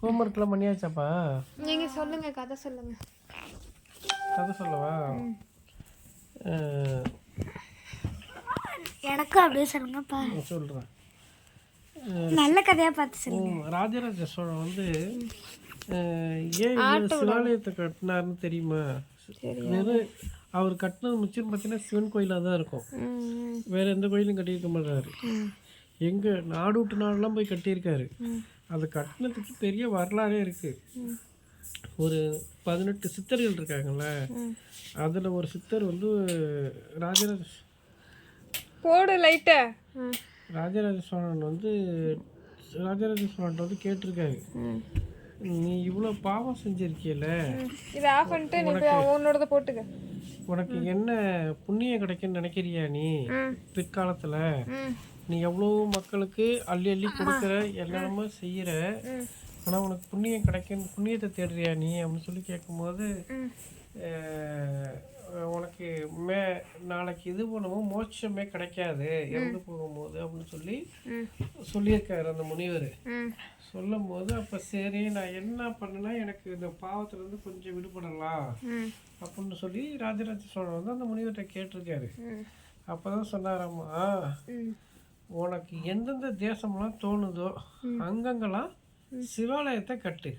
ஹோம்ஒர்க்லாம் பண்ணியாச்சாப்பா? நீங்க சொல்லுங்க, கதை சொல்லுங்க. கதை சொல்லவா? எனக்கும் அப்படியே சொல்லுங்கப்பா. சொல்கிறேன். நல்ல கதையாக பார்த்து சொல்லுங்க. ராஜராஜ சோழன் வந்து ஏன் சிவாலயத்தை கட்டினாருன்னு தெரியுமா? வெறும் அவர் கட்டினது மிச்சம் பார்த்தீங்கன்னா சிவன் கோயிலாக தான் இருக்கும். வேறு எந்த கோயிலும் கட்டியிருக்க மாட்டாரு. எங்கே நாடு விட்டு நாடெல்லாம் போய் கட்டியிருக்காரு. அது கட்டினதுக்கு பெரிய வரலாறே இருக்குது. ஒரு 18 சித்தர்கள் இருக்காங்கல்ல, அதில் ஒரு சித்தர் வந்து ராஜராஜ சோழன் வந்து ராஜராஜ சோழன் வந்து கேட்டிருக்காரு, நீ இவ்வளோ பாவம் செஞ்சிருக்கியல, உனக்கு என்ன புண்ணியம் கிடைக்குன்னு நினைக்கிறியா? நீ பிற்காலத்தில் நீ எவ்வளோ மக்களுக்கு அள்ளி அள்ளி கொடுக்குற, எல்லாமே செய்கிற, ஆனால் உனக்கு புண்ணியம் கிடைக்கும், புண்ணியத்தை தேடுறியா நீ அப்படின்னு சொல்லி கேட்கும்போது, உனக்கு நாளைக்கு இது பண்ணுவோம் மோட்சமே கிடைக்காது இறந்து போகும்போது அப்படின்னு சொல்லியிருக்காரு அந்த முனிவர். சொல்லும் போது அப்போ சரி நான் என்ன பண்ணேன்னா எனக்கு இந்த பாவத்துலேருந்து கொஞ்சம் விடுபடலாம் அப்படின்னு சொல்லி ராஜராஜ சோழன் வந்து அந்த முனிவர்கிட்ட கேட்டிருக்காரு. அப்போ தான் சொன்னாராம்மா, உனக்கு எந்தெந்த தேசம்லாம் தோணுதோ அங்கங்கெல்லாம் சிவாலயத்தை கட்டு,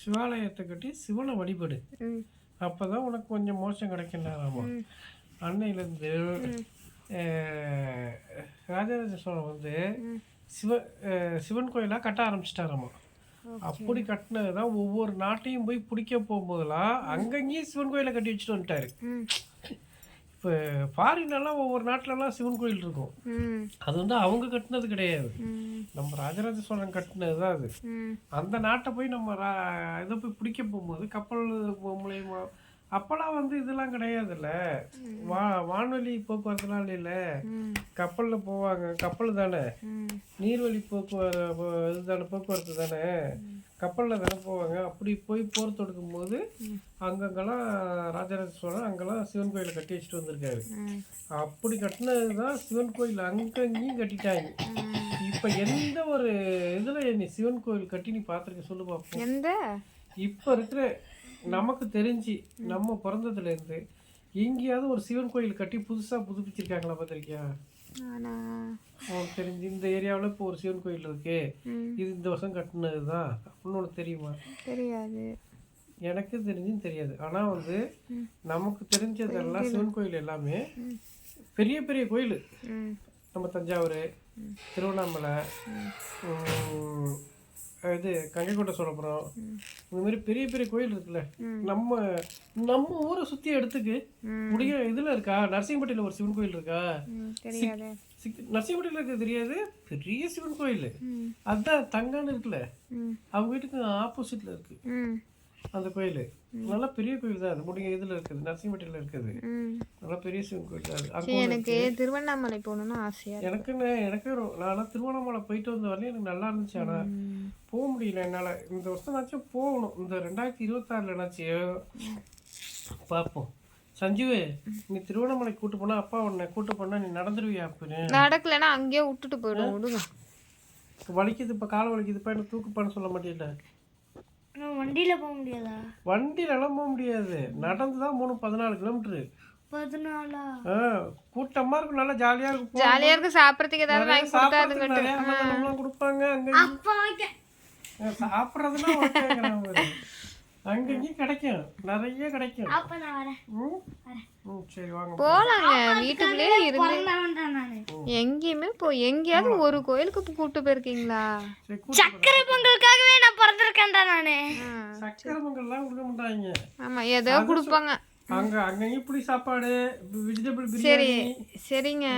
சிவாலயத்தை கட்டி சிவனை வழிபடு, அப்போதான் உனக்கு கொஞ்சம் மோசம் கிடைக்கின்றாராமா. அன்னையிலேருந்து ராஜராஜ சோழன் வந்து சிவன் கோயிலாக கட்ட ஆரம்பிச்சிட்டாராமா. அப்படி கட்டினது தான் ஒவ்வொரு நாட்டையும் போய் பிடிக்க போகும்போதெல்லாம் அங்கங்கேயும் சிவன் கோயிலை கட்டி வச்சுட்டு வந்துட்டாரு. இப்போ ஃபாரின்லாம் ஒவ்வொரு நாட்டிலலாம் சிவன் கோயில் இருக்கும். அது வந்து அவங்க கட்டினது கிடையாது, நம்ம ராஜராஜ சோழன் கட்டினது தான் அது. அந்த நாட்டை போய் நம்ம இதை போய் பிடிக்க போகும்போது கப்பல் மூலயமா, அப்போல்லாம் வந்து இதெல்லாம் கிடையாதுல்ல, வான்வெளி போக்குவரத்துலாம் இல்லை, கப்பலில் போவாங்க. கப்பல் தானே, நீர்வழி இது தானே, போக்குவரத்து தானே, கப்பலில் தானே போவாங்க. அப்படி போய் போர் தொடுக்கும் போது அங்கங்கெல்லாம் ராஜராஜ சோழன் அங்கெல்லாம் சிவன் கோயிலை கட்டி வச்சுட்டு வந்திருக்காரு. அப்படி கட்டினது தான் சிவன் கோயில் அங்கங்கேயும் கட்டிட்டாங்க. இப்போ எந்த ஒரு இதில் நீ சிவன் கோயில் கட்டி நீ பார்த்துருக்க சொல்லு பார்ப்போம். இப்போ இருக்கிற நமக்கு தெரிஞ்சு நம்ம பிறந்ததுலேருந்து எங்கேயாவது ஒரு சிவன் கோயில் கட்டி புதுசாக புதுப்பிச்சிருக்காங்களா பார்த்துருக்கியா? அவனுக்கு தெரிஞ்சு இந்த ஏரியாவில் இப்போ ஒரு சிவன் கோயில் இருக்கு, இது இந்த வருஷம் கட்டினது தான் அப்படின்னு உனக்கு தெரியுமா? தெரியாது. எனக்கு தெரிஞ்சுன்னு தெரியாது. ஆனால் வந்து நமக்கு தெரிஞ்சதெல்லாம் சிவன் கோயில் எல்லாமே பெரிய பெரிய கோயில். நம்ம தஞ்சாவூர், திருவண்ணாமலை, இது கங்கைகொண்ட சோழபுரம், இந்த மாதிரி பெரிய பெரிய கோயில் இருக்குல்ல, நம்ம ஊரை சுற்றி எடுத்துக்கு முடிய இதில் இருக்கா? நரசிங்கப்பட்டியில் ஒரு சிவன் கோயில் இருக்கா? நரசிங்கப்பட்டியில் இருக்க தெரியாது, பெரிய சிவன் கோயில். அதுதான் தங்கான்னு இருக்குல்ல, அவங்க வீட்டுக்கு ஆப்போசிட்டில் இருக்கு அந்த கோயில். நல்லா பெரிய கோயில் தான் அது. முடிய இதில் இருக்குது, நரசிங்கப்பட்டியில் இருக்குது. நல்லா பெரிய சிவன் கோயில் தான் அது. எனக்கு திருவண்ணாமலை போகணும்னு ஆசையா. எனக்கு நானும் திருவண்ணாமலை போயிட்டு வந்த வரலையும் எனக்கு நல்லா இருந்துச்சு. ஆனால் போக முடியல என்னால். இந்த வருஷம்னாச்சும் போகணும், இந்த 2026 பார்ப்போம். சஞ்சுவே, நீ திருவண்ணாமலை கூட்டு போனா அப்பா உன்னை கூட்டு போனா நீ நடந்துருவியா? அப்படின்னு நடக்கலைன்னா அங்கேயே விட்டுட்டு போயிடும். விடுங்க, வலிக்குது, இப்போ காலை வலிக்குதுப்பா, எனக்கு தூக்குப்பான்னு சொல்ல மாட்டேல. வண்டியில் போக முடியாதா? வண்டியிலலாம் போக முடியாது, நடந்து தான் 14 கிலோமீட்டரு. 14? கூட்டமா இருக்கும், நல்லா ஜாலியா இருக்கும். ஜாலியா இருக்கு. சாப்பிட்றதுக்கு ஏதாவது வாங்கி கொடுப்பாங்க. அங்க சாப்பிட்றதுலாம் அங்கேயும் கிடைக்கும், நிறைய கிடைக்கும். சரி வாங்க போலாங்க. வீட்டுக்குள்ளேயே இருந்து எங்கேயுமே எங்கேயாவது ஒரு கோயிலுக்கு கூப்பிட்டு போயிருக்கீங்களா? சக்கரை பொங்கலுக்காகவே நான் பிறந்திருக்கேன்டா நானு. சக்கரை பொங்கல்லாம் கொடுக்க மாட்டாங்க. ஆமா, ஏதோ கொடுப்பாங்க அங்கங்க புளி சாப்பாடு, வெஜிடபிள் பிரியாணி. சரிங்க,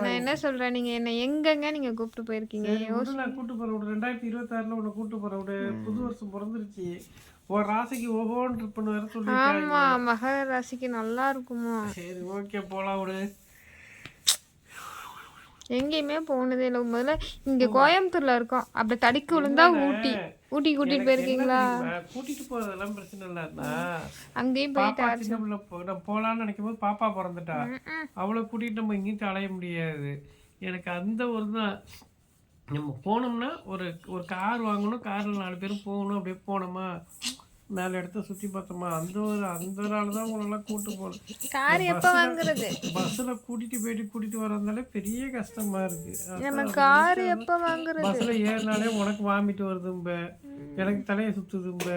நான் என்ன சொல்றேன், நீங்க என்ன எங்கங்க நீங்க கூப்பிட்டு போயிருக்கீங்க? நான் கூட்டு போறேன் 2026 உன்னை கூட்டு போறேன். புது வருஷம் பிறந்துருச்சு, ஒரு ராசிக்கு ஓஹோன்னு ட்ரிப்னு வேற சொல்லிருக்காங்க. ஆமா, மகர ராசிக்கு நல்லா இருக்குமா? சரி ஓகே, போலாம் விடு. எங்கேயுமே போனதே இல்லை. முதல்ல இங்க கோயம்புத்தூர்ல இருக்கோம், அப்படி தடிக்கு விழுந்தா ஊட்டி கூட்டிட்டு போயிருக்கீங்களா? கூட்டிட்டு போறதெல்லாம் பிரச்சனை இல்ல, அங்கேயும் போயிட்டு நம்ம போலான்னு நினைக்கும் போது பாப்பா பிறந்துட்டா, அவளை கூட்டிட்டு நம்ம எங்கேயும் அலைய முடியாது. எனக்கு அந்த ஒரு தான் நம்ம போனோம்னா ஒரு ஒரு கார் வாங்கணும், காரில் 4 பேரும் போகணும், அப்படியே போனோமா மேலே இடத்த சுற்றி பார்த்தோமா, அந்த நாள் தான் உங்களெல்லாம் கூப்பிட்டு போகணும். கார் எப்போ வாங்குறது? பஸ்ஸில் கூட்டிகிட்டு வரதுனாலே பெரிய கஷ்டமாக இருக்குது. நம்ம கார் எப்போ வாங்குறது? பஸ்ஸில் ஏறினாலே உனக்கு வாமிட்டு வருதும்ப, எனக்கு தலையை சுற்றுதும்ப.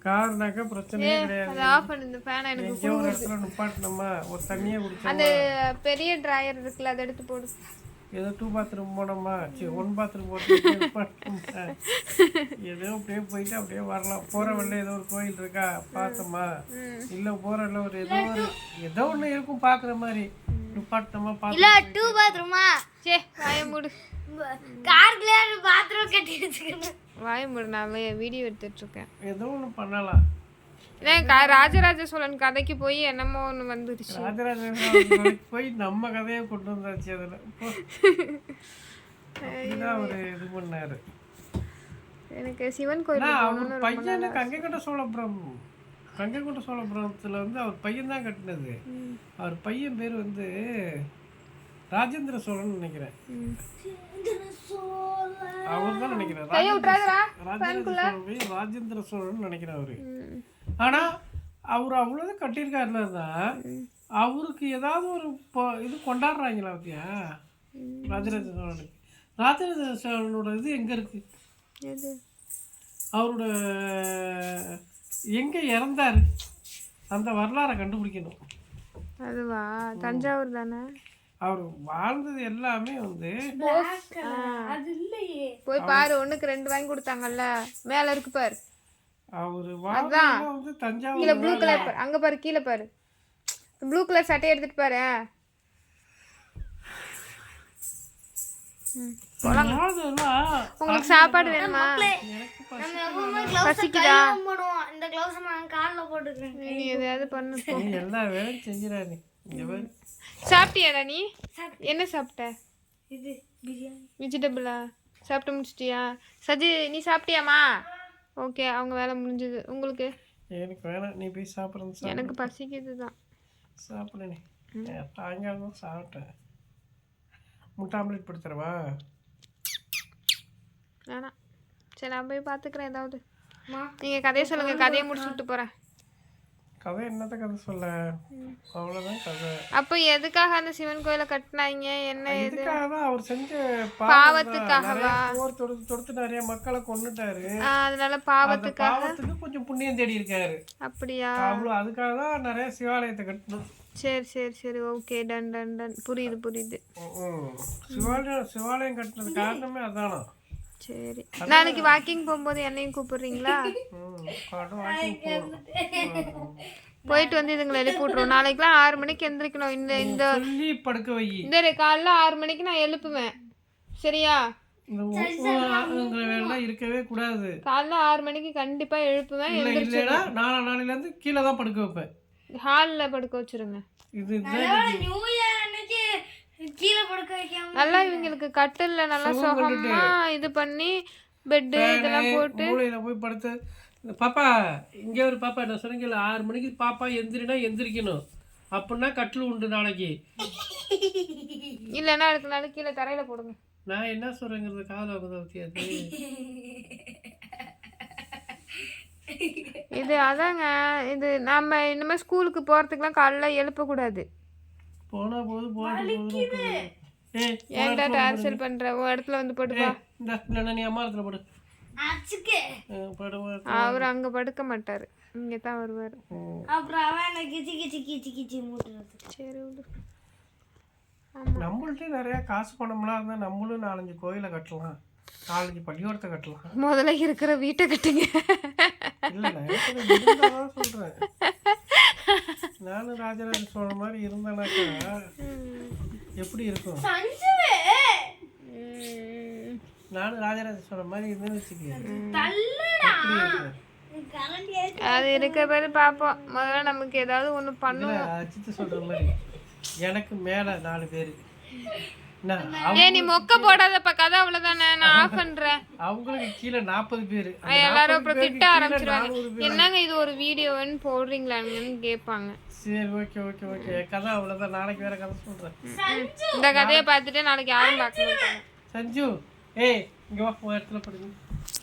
கார்னாக்கா பிரச்சனையே கிடையாது. அதை ஆஃப் பண்ணு ஃபேனை. எனக்கு எங்கேயோ ஒரு இடத்துல நிப்பாட்டினோமா, ஒரு தண்ணியை குடிச்சோம், அந்த பெரிய ட்ராயர் இருக்குல்ல அதை எடுத்து போடு. ஏதோ 2 பாத்ரூம் போனோமா, 1 பாத்ரூம் போட்டு நிப்பாட்டோமா, ஏதோ அப்படியே போயிட்டு அப்படியே வரலாம். போகிற வழியில் ஏதோ ஒரு கோயில் இருக்கா பார்த்தோமா, இல்லை போகிற வழியில் ஒரு ஏதோ ஒன்று இருக்கும் பார்க்குற மாதிரி நிப்பாட்டோமா இல்ல பார்த்து 2 பாத்ரூமா? சே வாய மூடு. கார்க்குள்ளே பாத்ரூம் கட்டி வச்சுக்கணும். வாய மூடு, நான் வீடியோ எடுத்துட்டு இருக்கேன். ஏதோ ஒன்று பண்ணலாம். இதான் ராஜராஜ சோழன் கதைக்கு போய் என்னமோ ஒன்று வந்துருச்சு. ராஜராஜ சோழனுக்கு போய் நம்ம கதையை கொண்டு வந்தாச்சு. அதில் அப்படிதான் ஒரு இது பண்ணாரு. எனக்கு சிவன் கோயில் அவர் பையன் கங்கைகொண்ட சோழபுரத்தில் வந்து அவர் பையன் தான் கட்டினது. அவர் பையன் பேர் வந்து ராஜேந்திர சோழன் நினைக்கிறேன். அவர் தான் நினைக்கிறேன் ராஜேந்திர சோழன் நினைக்கிறேன் அவரு. ஆனா அவர் அவ்வளோதான் கட்டியிருக்காருல தான் அவருக்கு ஏதாவது ஒரு இது கொண்டாடுறாங்களா பத்தியா ராஜராஜ சோழனுக்கு? ராஜராஜ சோழனோட இது எங்க இருக்கு? அவரோட எங்க இறந்தாரு அந்த வரலாறை கண்டுபிடிக்கணும். அதுவா? தஞ்சாவூர் தானே? அவர் வாழ்ந்தது எல்லாமே வந்து அது இல்லையே. போய் பாரு, 1க்கு 2 வாங்கி கொடுத்தாங்கல்ல, மேல இருக்கு பாரு. அவரு வாழ்ந்தது வந்து தஞ்சாவூர். கீழே ப்ளூ கலர் பாரு, அங்க பாரு, கீழே பாரு, ப்ளூ கலர் சட்டை எடுத்துட்டு பாரு. உங்களுக்கு சாப்பாடு வேணுமா? பசிக்குதா? இந்த க்ளவுஸ் நான் கால்ல போட்டுக்கிறேன். நீ எதையாவது பண்ணு. நீ எல்லா வேலையும் செஞ்சிரா நீ. சாப்பிட்டியாடா நீ? என்ன சாப்பிட்ட? இது பிரியாணி வெஜிடபிளா? சாப்பிட்டு முடிச்சிட்டியா? சஜி நீ சாப்பிட்டியாமா? ஓகே, அவங்க வேலை முடிஞ்சது. உங்களுக்கு? எனக்கு வேணாம், நீ போய் சாப்பிட்றது. எனக்கு பசிக்குது தான். சாப்பிடு நீ. சாயங்காலம் சாப்பிட்டேன். முட்டை ஆம்லேட் படுத்துறவா? வேணாம். சரி நான் போய் பார்த்துக்கிறேன் ஏதாவது. நீங்கள் கதையை சொல்லுங்கள், கதையை முடிச்சு விட்டு போகிறேன். கதை என்னத்த கதை சொல்ல, அவ்வளோதான் கதை. அப்போ எதுக்காக அந்த சிவன் கோயிலை கட்டினாங்க? என்ன இதுக்காக தான் அவர் செஞ்ச பாவத்துக்காகவா? போர் தொடுத்து நிறைய மக்களை கொன்னுட்டாரு. அதனால பாவத்துக்கு கொஞ்சம் புண்ணியம் தேடி இருக்காரு. அப்படியா? அவ்வளோ அதுக்காக தான் நிறைய சிவாலயத்தை கட்டணும். சரி சரி சரி, ஓகே, டன் டன் டன், புரியுது. சிவாலயம் கட்டினது காரணமே அதானா? சரி, நாளைக்கு வாக்கிங் போகும்போது என்னையும் கூப்பிடுறீங்களா? போயிட்டு வந்து இதுங்களை எழுப்பி விட்ருவோம். நாளைக்குலாம் 6 மணிக்கு எந்திரிக்கணும். இந்த படுக்க வை. இந்த காலைல 6 மணிக்கு நான் எழுப்புவேன், சரியா? இருக்கவே கூடாது. காலைல 6 மணிக்கு கண்டிப்பா எழுப்புவேன். நாளையில இருந்து கீழே தான் படுக்க வைப்பேன். ஹாலில் படுக்க வச்சிருங்க. நியூ இயர் அன்னைக்கு கீழே படுக்க வைக்காம நல்லா இவங்களுக்கு கட்டில்ல நல்லா சுகமா இது பண்ணி பெட்டு இதெல்லாம் போட்டு மூளையில போய் படுத்து. பாப்பா இங்கே ஒரு பாப்பா நான் சொன்னீங்கல்ல 6 மணிக்கு பாப்பா எந்திரிக்கணும் அப்படின்னா கட்டில் உண்டு நாளைக்கு. இல்லைன்னா அடுத்த நாள் கீழே தரையில போடுங்க. நான் என்ன சொல்றேங்கிறது காதல பத்தியாது. இது அதாங்க, இது நம்ம இனிமேல் ஸ்கூலுக்கு போகிறதுக்குலாம் காலைல எழுப்பக்கூடாது. போனா போது ஏன்டா டார்ச்சர் பண்ணுற? உன் இடத்துல வந்து படுப்பா. நீ அம்மா இடத்துல படு. அவர் அங்கே படுக்க மாட்டார், இங்கே தான் வருவார். அப்புறம் அவன் கிச்சி மூட்டுறது. சரி விடு. நம்மள்ட்ட நிறையா காசு பணம்லாம் இருந்தால் நம்மளும் 4-5 கோயிலை கட்டலாம், 4-5 பள்ளிக்கூடத்தை கட்டலாம். முதல்ல இருக்கிற வீட்டை கட்டுங்க. இல்லை நான் சொல்கிறேன், நானும் ராஜராஜ சோழன் மாதிரி இருந்தேனாக்கா எப்படி இருக்கும்? நானும் ராஜராஜ சோழன் மாதிரி இருந்தேன்னு வச்சுக்கேன். அது இருக்க பேர் பார்ப்போம். முதல்ல நமக்கு ஏதாவது ஒன்று பண்ணுவோம். அச்சித்து சொல்கிற மாதிரி எனக்கு மேலே 4 பேர். நீ மொக்க போடாதப்ப கதை அவ்வளவுதானே, நான் ஆஃப் பண்றேன். அவங்களுக்கு கீழே 40 பேர். எல்லாரும் அப்புறம் திட்ட ஆரம்பிச்சிருவாங்க, என்னங்க இது ஒரு வீடியோன்னு போடுறீங்களான்னு கேட்பாங்க. சரி ஓகே ஓகே ஓகே, கதை அவ்வளோதான். நாளைக்கு வேற கதை சொல்கிறேன். இந்த கதையை பார்த்துட்டு நாளைக்கு யாரும் பார்க்க மாட்டாங்க. சஞ்சு ஏய் இங்க வா உன் இடத்துல படுங்க